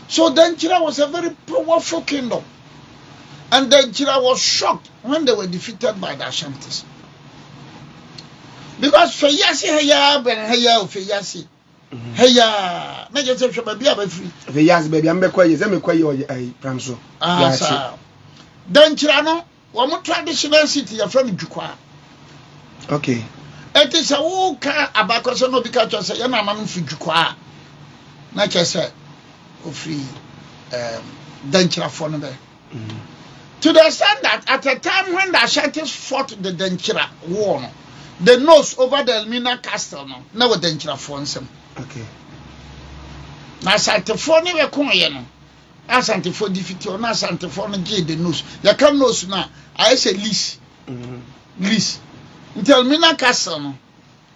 So Danchira was a very powerful kingdom. And Danchira was shocked when they were defeated by the Ashantis. Because Feyasi Heya Ben Heya Feyasi Heya Major Section Baby free. Feyasi baby I'm quite Pramso. Danchira one traditional city your friend Jukwa. Okay. It is a woka abakoso no because say na manu fi Jukwa. Na chese free Danchira for no be. To the extent that at a time when the Ashantis fought the Danchira war, the nose over the Elmina Castle, now the Danchira for them. Okay. Now, Santifoni were coming. As Santifo defeat or not Santifoni gave the nose. You can nose now. I say lease. Lease. Until Elmina Castle,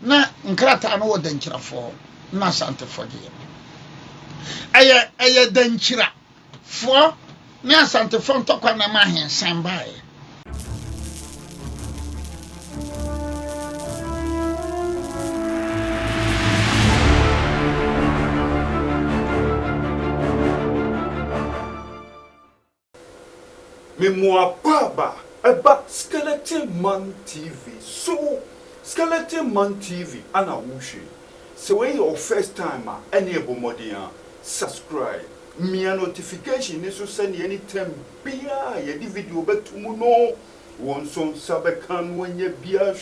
na Nkrata no Danchira for, na Santifo. Aya Danchira for. Me asante fon tokwa na mahen sambae Memoir Baba about Skeleton Man TV. So Skeleton Man TV ana wushi. So when your first time enable modia subscribe. Mia notification is to send anytime bia ye di video bet no one son sabekan when ye bia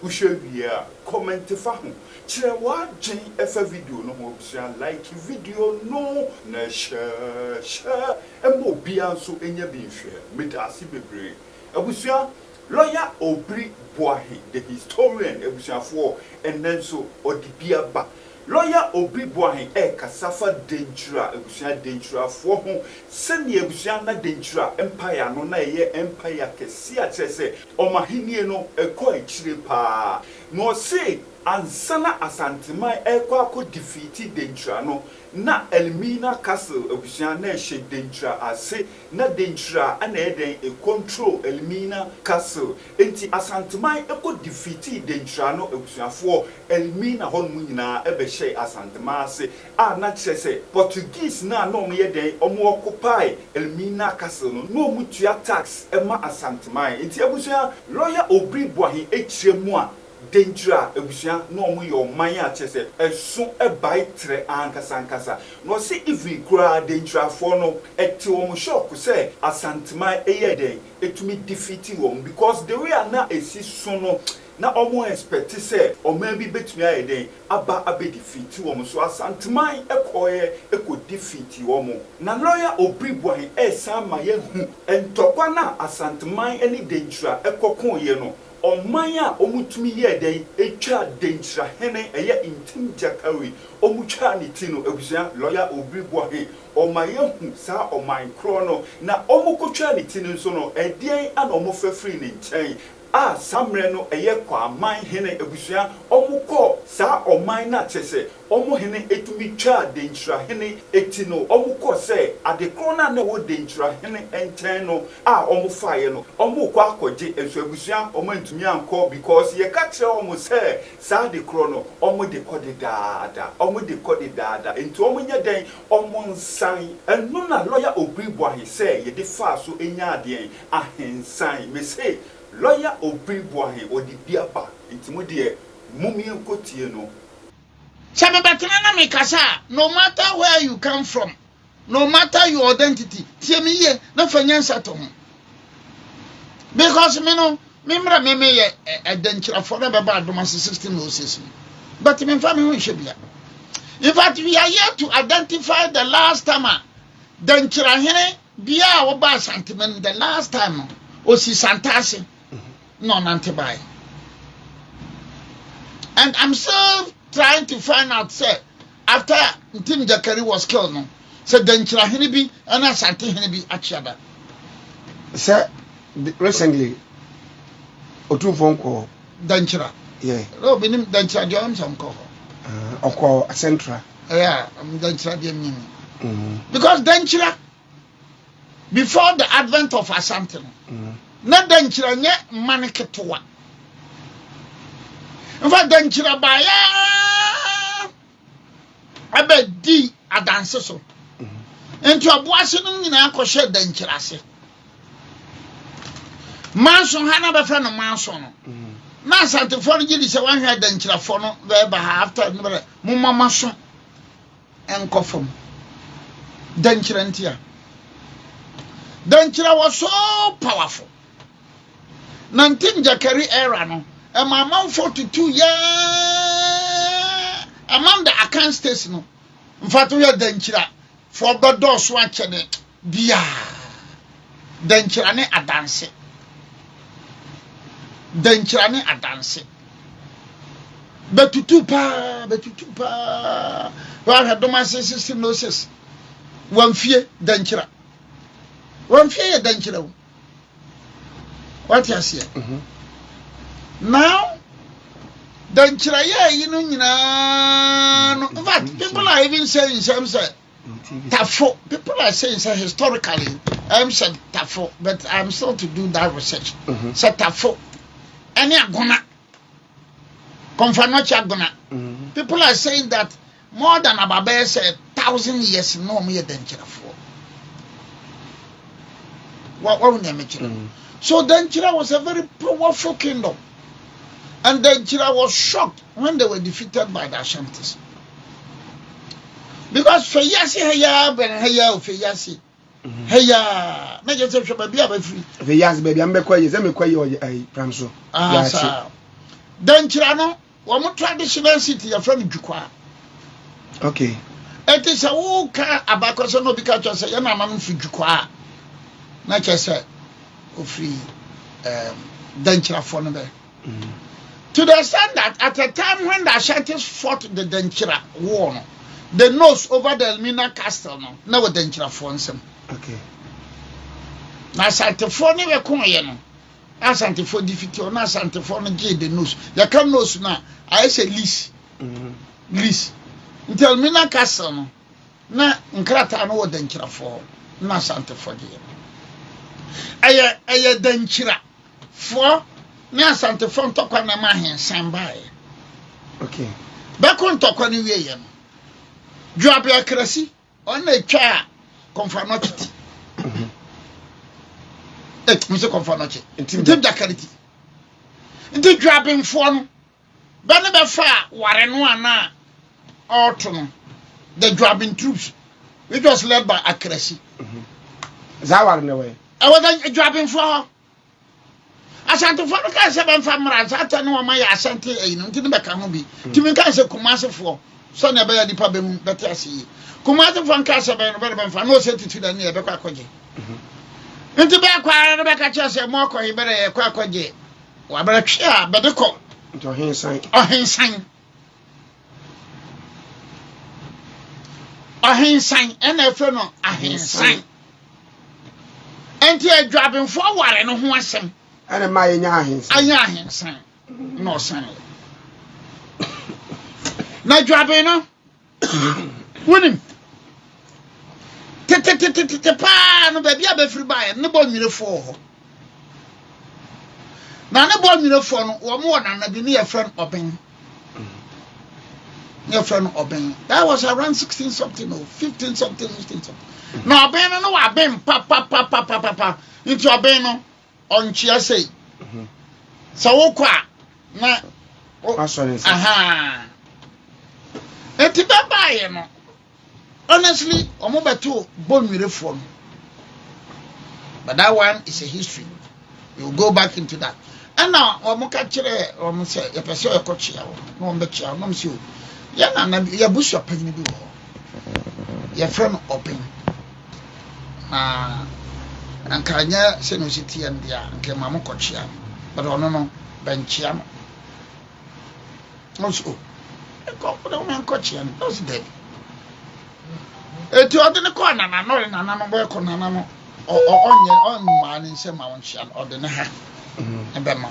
ushe bia comment fa ho kire wa gen efa video no mo bia like video no na share emo bia so enya bi hwe medasi bebre abusua lawyer Obri Boahe the historian abusuafo and then so odibia ba Lawyer Obri Boahe kasafa Danchira ebusua Danchira fo ho sene ebusua na Danchira empire no na ye empire kesi a kyerese omahenie no ekọ ekire pa no say ansana asanteman ekọ defeat Danchira no na Elmina Castle ebusua na ehye Danchira ase na Danchira ana eden e control Elmina Castle enti asanteman ekọ defeat Danchira no ebusuafo Elmina honmu nyina ebe she asanteman ase a na kyerese Portuguese na no ye den omo occupy Elmina Castle no mutua tax ema asanteman enti ebusua lawyer Obri Boahe ekyiremu a Danchira ebusua no omo yo man a kyerese eso ebai tre ankasa no se even kura Danchira for no eti omo shock say asanteman eye den etumi defeat won because the way na esi so no na omo expect say o maybe betumi ayeden aba defeat won so asanteman ekoye eko defeat won na lawyer Obri Boahe san ma ye hu entokwa na asanteman eni Danchira ekokon ye no omanya omutumi ye den etwa Danchira hene eye intim jakawi omutwa ni ti no ebusua lawyer Obri Boahe omaye hu sa oman kro no na omukotwa ni ti no so no edien ana omofafiri ni nchen a samre no eye kwa man hene ebusua omuko sa oman na chese omu hene etumi twa Danchira hene eti no omuko se adekro na wo Danchira hene enten no a omu faye no omu kwa akoje enso ebusua omu ntumi anko because ye ka kire omu se sa adekro no omu de kode dada enti omu nya den omu nsan enu na lawyer Obri Boahe se ye de fa so enya aden ahensan me say lawyer Obri Boahe odibia ba ntimo de mumie kotie no Sabe batena na me kasa no matter where you come from no matter your identity tie me ye na fanyansa to ho because me no memra me ye Danchira for na be ba adoma 1606 but me fa me ho hwebia in fact we are here to identify the last time Danchira hene bia wo ba santeman the last time osi santase no nantebai and I'm still trying to find out say after Tim Jakari was killed no say Danchira hene bi and asante hene bi achiada sir recently Otumfo nko Danchira yeah no binim Danchira de am some ko onko central yeah I'm Danchira de mimi because Danchira before the advent of Asante na Danchira nye maniketoa in fact Danchira baya abedi adanse so enti oboase no nyina akɔhye dankyirase manso ha na bɛfɛ no manso no na asantefo no gidi sɛ wanhwɛ dankyirafo no bɛba ha after no bɛ mumama so enkɔfom dankyira ntia dankyira was so powerful na ntim jakari era no amount 42 years among the Akan states no mfato ya dankyira for godo so akyene bia dankyira ne adanse betutu pa wa hadoma sisi noses wamfie dankyira ya dankyira what you see now dankyira ya yi no nyina no in fact people are even saying some say tafo people are saying say historically I'm said tafo but I'm still to do that research say tafo any agona konfanochi agona people are saying that more than about 1,000 years no me dankyira for what so dankyira was a very powerful kingdom. And then Chira was shocked when they were defeated by the Ashantis. Because Feyasi Heya Ben Heya Feyasi Heya Major Baby free. Feyasi baby I'm quite Pramso. Then Chirano, one more traditional city, your friend Jukwa. Okay. It is a woka abakoso no because you say yana man fi Jukwa. Na say free Danchira for no there. To the extent that at a time when the Ashantis fought the Danchira war, the nose over the Elmina Castle, now the Danchira fought them. Okay. Now, Santifoni were coming. As Santifo defeat you, now Santifoni gave the nose. You can't nose now. I say lease. Lease. Until Elmina Castle, now Nkrata no Danchira for, now Santifo. Aya Danchira for. Na asante fon tokwa na mahensan bae. Okay. Ba kon tokwa ni wiye no. Dwabe akrasi on na twa konfanochiti. Mse konfanochi. Ntim dakariti. Nti dwabe mfo no. Ba ne be fa ware no ana auto no. The dwabe troops which was led by Akrasi. Zawar na way. Awadan dwabe mfo Asante for ka se ben famra sata no ma ya asante e no ntini beka ho bi timi ka se kumase fo so na be ya dipa be mu beti ase kumase fo ka se ben be fa no se titu da ne e be kwa kwaje nti be kwa no be ka che se mo ko ibere e kwa kwaje wa bere twa a be de ko nti ohensan ena efe no ahensan enti adwaben fo ware no ho asem ana ma yenya ahensan anya ahensan no san na dwaben no wonim te pa no ba bia ba firi bae ne bo nwirefo ho na ne bo nwirefo no wo mo na bi ne ye friend oben your friend oben that was around 16 something or 15 something 16 something no oben no wa ben pa into oben no onchia say so wo kwa na aha enti baba ye no honestly omo beto bonwirefo no but that one is a history you go back into that and now omo ka kire omo say ye pese o ekochia wo no omo bechia no msi o ya na ya busu apanyi bi wo ya friend open ankanya se no siti and dia nke mamo kochia but ono no benchia no so ko no men kochia no so dead eti odene ko na no boy ko na no onye ma ni se ma wonchia odene ha ebe ma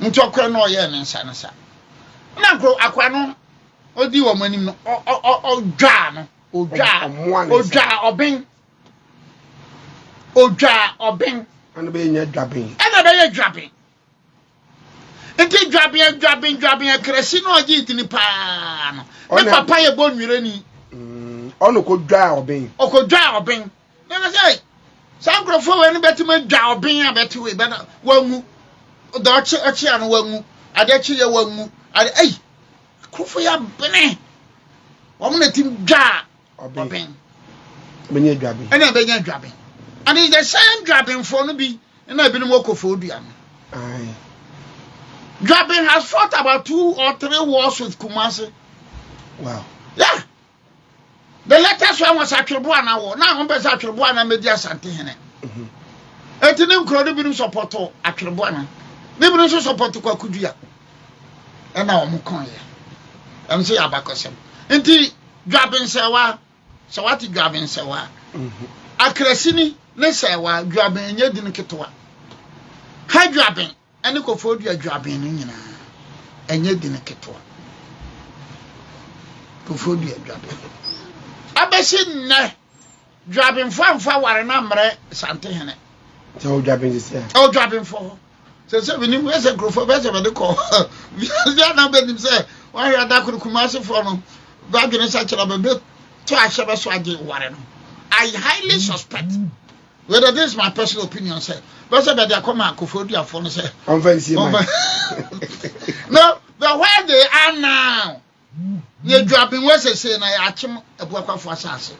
nti okra no ye ne nsa nsa na kro akwa no odi wo manim no odwa oben ana be nya dwaben enti dwaben akrasi no ogi itini pa no me papa ye bonwire ni ono ko dwa oben okodwa oben na say sankrofo we ni betima dwa oben a beti we bana wangu do ochi anu wangu adachi ye wangu ade krofo ya bene wo mo na tim dwa oben benye dwaben ena benye dwaben and is the same dwaben for no bi na bi no mokofo dua no aye Dwaben has fought about 2 or 3 wars with Kumasi. Wow. Yeah. The latest one was Atrebuana war. Now, I'm Atrebuana Media Santihene. It didn't crowd the support to Atrebuana. They will also support to Kwakudia. And now I'm going. I'm saying Abacosem. Inti Dwaben Sawa, Sawati Dwaben Sawa. Akresini, Nesawa, Dwaben, Yedin Ketua. High Dwaben. Ani ko fo dua dwaben no nyina enye di ne keto ko fo dua dwaben abesi ne dwaben fo amfa ware na mre sante hene so dwaben this year o dwaben fo se we ni we se grofo be se be de ko via na be nim se wa ya da ko kumase fo no ba gene sa kira be to ahye be so age ware no. I highly suspect whether this is my personal opinion, sir. But say that they come and Kofodia for no say. No, but where they are now, they dropping what they say na achim ebuakwa for asase.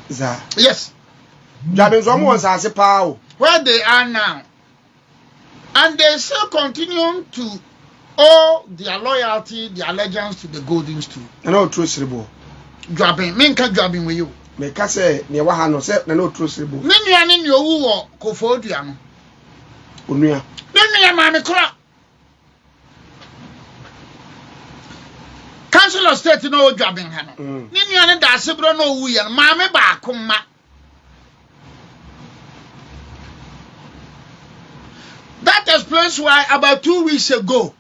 Za. Yes. Dropping some one asase pa. Where they are now, and they still continue to owe their loyalty, their allegiance to the Golden Stool. I know true sribo. Dropping, me can dropping with you. Me ka say ne wa ha no say na no true sribo. Ne nua ne owu wo Kofodua no. Onua. Ne nua ma me kora. Council of State no dropping ha no. Ne nua ne da asebro no owu ye no ma me ba akoma. That explains why about 2 weeks ago,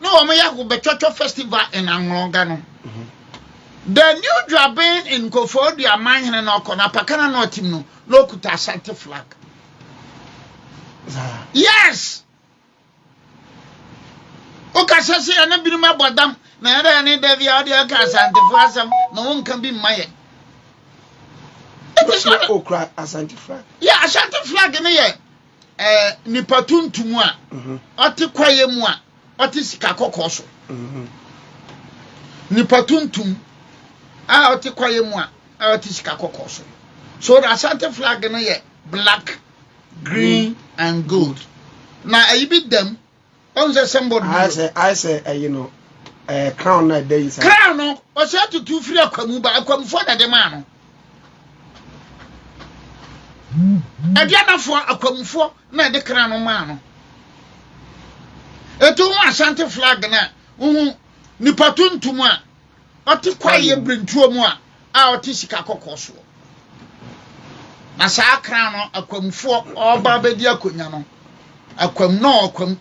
no Omoya Bechocho Festival in Anglonga no. The new Dwaben in Kofodia mine and Okona Pakana no team no lokuta Asante flag. Yes. Okasasi ana binuma bodam na era ni David audio ka Asante flag no one can be my. It was not okra Asante flag. Yeah, Asante flag ne ye nipa tuntum a ɔte kwaye mu a ɔte sika kokɔ so nipa tuntum a ɔte kwaye mu a ɔte sika kokɔ so. So the Asante flag no ye black, green and gold. Now I beat them on the symbol. I say you know crown na dey inside. Crown no o say to two free akwamu ba akwamu for na dem ano. Edianafo akwamufo na de kran no ma no etu mu Asante flag na nipa tuntum a ɔte kwaye brentuo mu a ɔte sika kokɔso na saa kran no akwamufo ɔba bedi akonya no akwam no akwam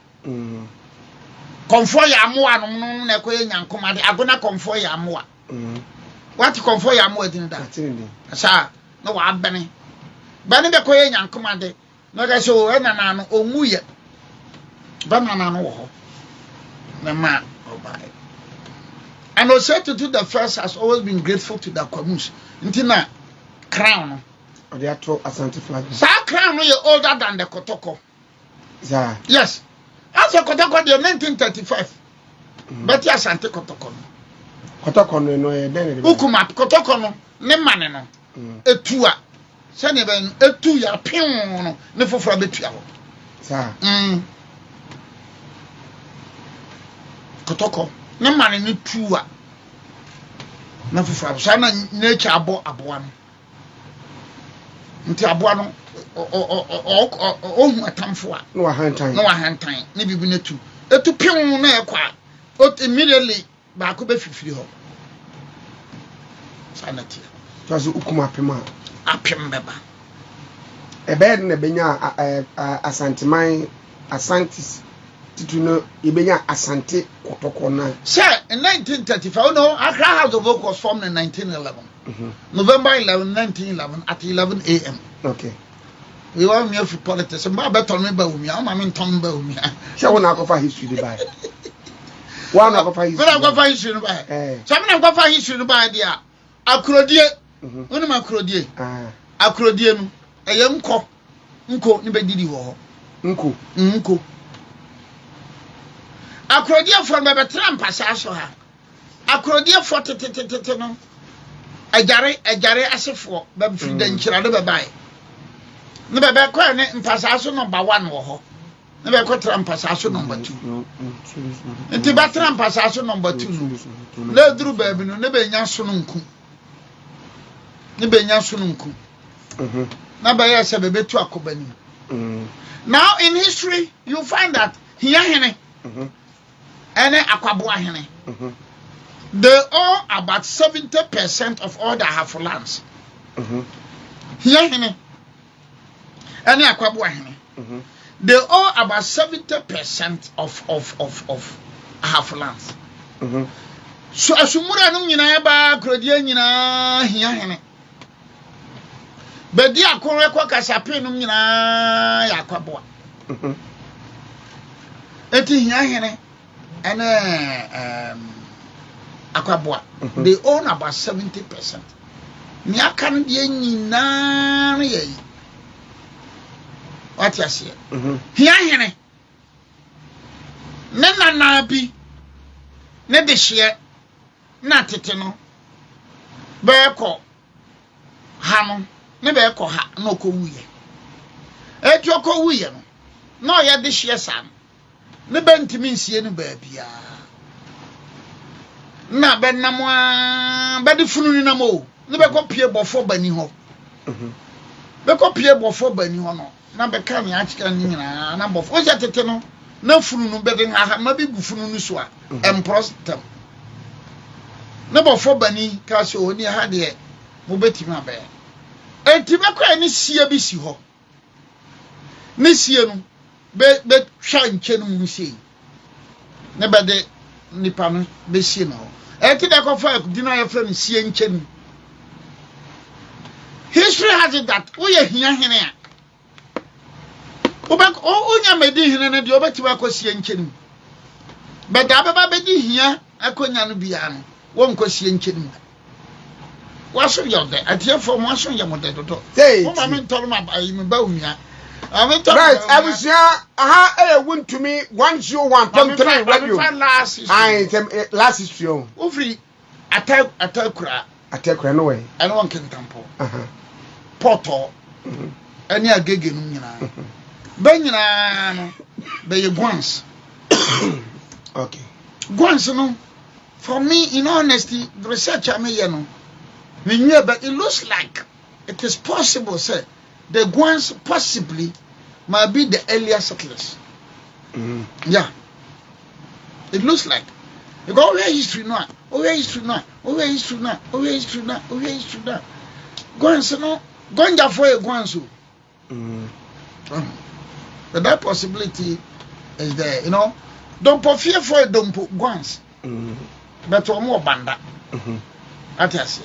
konfo ya amoa no na ekoye nyankoma de agona konfo ya amoa what konfo ya amoa din da saa na wa abene bani be koye nyankoma de no ga so enana no onwuye banana no wo na ma obai. And Osei the first has always been grateful to the Kwamus ntina crown or they are to Asante flag. Sa crown no older than the Kotoko. Yes, as a Kotoko the 1935 but Asante Kotoko Kotoko no then ukuma Kotoko no ne mane no etua sene ben etu ya pion no ne foforo betua ho sa Kotoko ne mane ne tua na foforo sa na nature abo aboa no nti aboa no hu atamfo a no hantan ne bibi na etu pion na ekwa immediately ba ko be fifiri ho sanati so ukuma pema apem beba ebe na benya Asanteman Asantis tituno ibenya Asante Kotoko na sir in 1935 no Accra House of Oak was formed in 1911 November 11 1911 at 11 a.m. Okay, we were me for politics mba beton me ba umi am am ton ba umi sha wona akofa history dey buy one akofa history no ba history no ba so me na akofa history no ba dia Akrodie. Woni ma akrodie. Akrodie no eye nko ni be didi wo. Nko. Akrodie for be betra mpasa so ha. Akrodie for tete no. Ajare asefo be frida nkyira do be bai. Ne be kwa ne mpasa so number 1 wo ho. Ne be kwa tra mpasa so number 2. Nti ba tra mpasa so number 2. Le duru ba bi no ne be nya so no nku. Ne be nya so no nku. Na ba ya se be betu akobani. Now in history you find that here hene ene akwabo ahene. They own about 70% of all the half lands. Here hene ene akwabo ahene. They own about 70% of half lands. So asumura no nyina ba krodie nyina here hene. Bedi akonwe kwa kasape no nyina yakwabo. Eti here hene ene akwabo. They own about 70%. Ni aka no de nyina ye. What you say? Here hene. Ne nana bi ne de hye na tete no be ko ha no ne be ko ha na ko wuye eti ko wuye no na ya de hye sam ne be ntimi nsie no ba bia na be nam a be de funu ni nam o ne be ko pie bofo bani ho be ko pie bofo bani ho no na be kan ya chika ni nyina na bofo o ja tete no na funu no be de ha ma be gu funu no so a emprostem na bofo bani ka so oni ha de mo betima ba enti be kwa ni sie bi si ho ni sie no be twa nche no mu sie ne be de nipa no be sie no enti de ko fa di na ya fra ni sie nche no. History has it that we are here hene onya medi hene ne de obetima akosie nche no but ababa be di hia akonya no bia no won kosie nche no waso yode atie fo mo aso yamode dodo o ma me ntoro ma ba mi ba umia right abusia aha wuntumi 101.3 radio last history o free atakura no way I don't want kentampo poto ani agege no nyina ba nyina no be ye guans okay guans no for me in honesty the research I made no we knew but it looks like it is possible say the guans possibly might be the earlier settlers. Yeah, it looks like because where history now guans no gonja for a guansu. But that possibility is there, you know. Don't fear for a don't guans. But more banda. At us.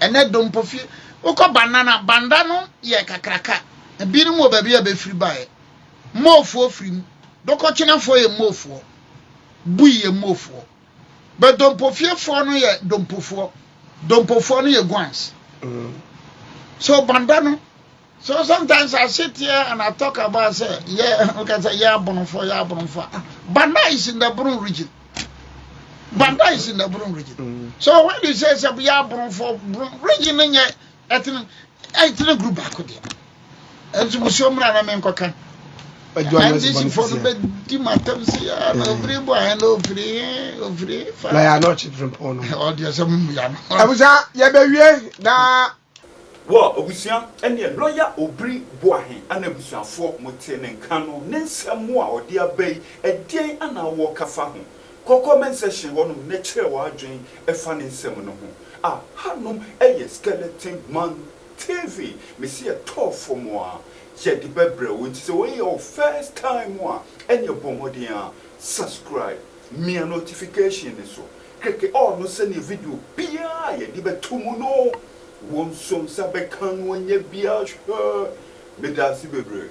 And that don't fear. Oko banana bandano ye kakraka. A bit more baby a be free by. More for free. Don't china for a more for. Bui a more for. But don't fear for no ye don't for. Don't for no ye guans. So bandano. So sometimes I sit here and I talk about say bonfo. Banda is in the Brun region. Banda is in the Brun region. So when you say bonfo region in your group back there. And so Musomra men kokan. And this is for the Dimatamsi and free. I are not children porn. Oh, dear, some young. I was na Wa obusia ene lawyer obri boahen ana busuafo mote ne nka no ne nsamo a ode abai edien ana wo kafa ho comment section wono ne kire wa adwen efa ne nsam no ho hanom skeleton man TV me see a top for mo ye di bebre won ti say we your first time wa ene bomodian subscribe me notification so keke all no send video bia ye di betumu no won som sabe kan wonye bia hwe medasi bebre